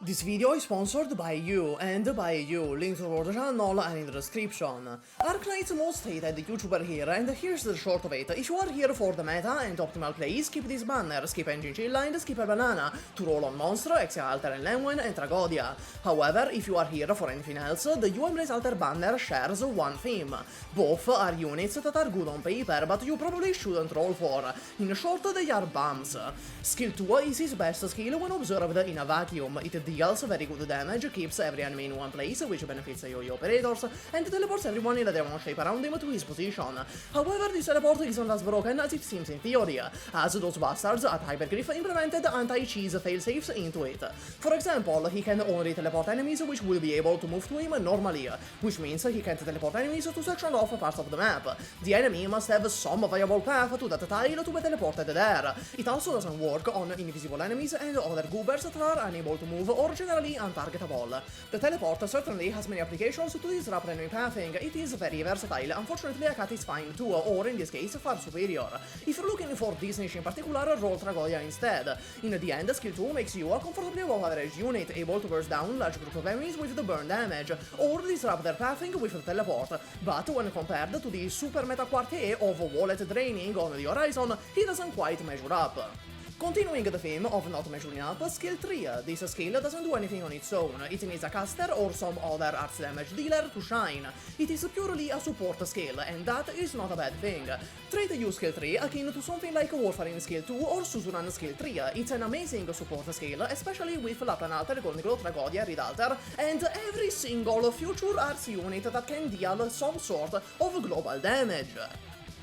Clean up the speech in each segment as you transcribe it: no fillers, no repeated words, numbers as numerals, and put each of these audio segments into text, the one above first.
This video is sponsored by you, and by you, link to the channel and in the description. Arknights most hated YouTuber here, and here's the short of it. If you are here for the meta and optimal play, skip this banner, skip Engine Chilla and skip a banana, to roll on Monster, Alter and Ling and Tragodia. However, if you are here for anything else, the You and Alter banner shares one theme. Both are units that are good on paper, but you probably shouldn't roll for. In short, they are bums. Skill 2 is his best skill when observed in a vacuum. It deals very good damage, keeps every enemy in one place, which benefits AoE operators, and teleports everyone in a demon shape around him to his position. However, this teleport isn't as broken as it seems in theory, as those bastards at Hypergriff implemented anti-cheese failsafes into it. For example, he can only teleport enemies which will be able to move to him normally, which means he can't teleport enemies to sectioned off parts of the map. The enemy must have some viable path to that tile to be teleported there. It also doesn't work on invisible enemies and other goobers that are unable to move or generally untargetable. The teleport certainly has many applications to disrupt enemy pathing. It is very versatile. Unfortunately, a cat is fine too, or in this case, far superior. If you're looking for this niche in particular, roll Tragodia instead. In the end, skill 2 makes you a comfortably above average unit, able to burst down large groups of enemies with the burn damage, or disrupt their pathing with the teleport. But when compared to the super meta quartet of wallet draining on the horizon, he doesn't quite measure up. Continuing the theme of not measuring up, skill 3. This skill doesn't do anything on its own, it needs a caster or some other arts damage dealer to shine. It is purely a support skill, and that is not a bad thing. Treat you skill 3 akin to something like Warfarin skill 2 or Suzuran skill 3. It's an amazing support skill, especially with Lappland, Goldenglow, Tragodia, Alter, and every single future arts unit that can deal some sort of global damage.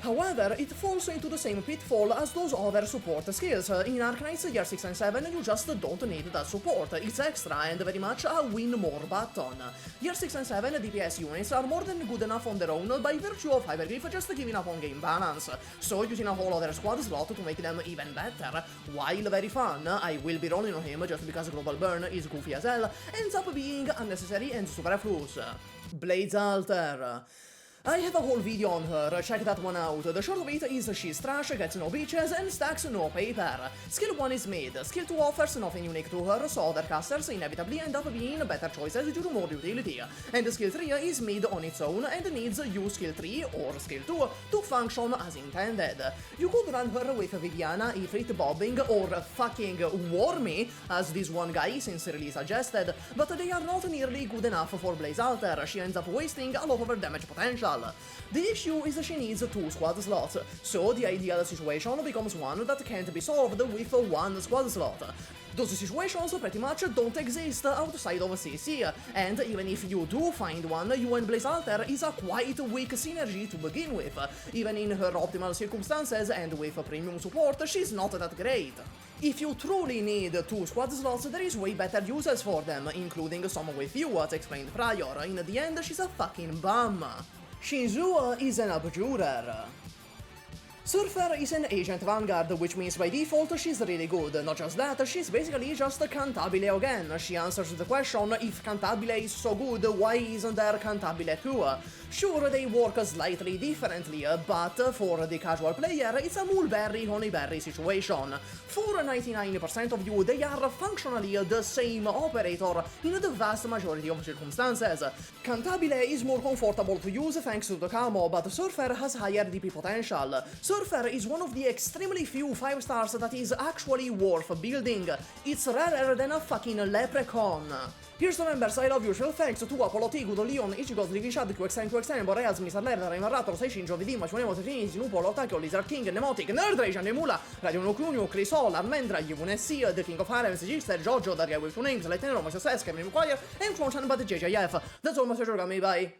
However, it falls into the same pitfall as those other support skills. In Arknights year 6 and 7, you just don't need that support. It's extra and very much a win more button. Year 6 and 7 DPS units are more than good enough on their own by virtue of Hypergriff just giving up on game balance, so using a whole other squad slot to make them even better, while very fun, I will be rolling on him just because Global Burn is goofy as hell, ends up being unnecessary and superfluous. Alter. I have a whole video on her, check that one out. The short of it is she's trash, gets no bitches, and stacks no paper. Skill 1 is mid, skill 2 offers nothing unique to her, so other casters inevitably end up being better choices due to more utility. And skill 3 is mid on its own and needs you skill 3 or skill 2 to function as intended. You could run her with Viviana, Ifrit, Bobbing, or fucking Wormy, as this one guy sincerely suggested, but they are not nearly good enough for Alter. She ends up wasting a lot of her damage potential. The issue is she needs 2 squad slots, so the ideal situation becomes one that can't be solved with 1 squad slot. Those situations pretty much don't exist outside of CC, and even if you do find one, you and Alter is a quite weak synergy to begin with. Even in her optimal circumstances and with premium support, she's not that great. If you truly need 2 squad slots, there is way better uses for them, including some with you as explained prior. In the end, she's a fucking bum. Xingzhu is an abjurer. Surfer is an Agent Vanguard, which means by default she's really good. Not just that, she's basically just Cantabile again. She answers the question, if Cantabile is so good, why isn't there Cantabile too? Sure, they work slightly differently, but for the casual player, it's a mulberry honeyberry situation. For 99% of you, they are functionally the same operator in the vast majority of circumstances. Cantabile is more comfortable to use thanks to the camo, but Surfer has higher DP potential. Surfer is one of the extremely few 5 stars that is actually worth building. It's rarer than a fucking leprechaun. Here's the members, I love you, special thanks to Apollo, Gudo, Leon, Ichigo, Livishad, QXN, Boreas, Mr. Lerner, Narrator, Seishinjo, Vidima, Shunemo, Tefinisi, Nupo, Lotakio, Lizard King, Nemotic, Nerdrage, Nemula, Radio Nucunio, Crisol, Armendra, Yunessi, The King of Harems, Gister, Jojo, Daria with 2 names, Lightning, Moses S, Kevin McQuire, and Clonchan, but JJF. That's all, Mr. Gummy, bye.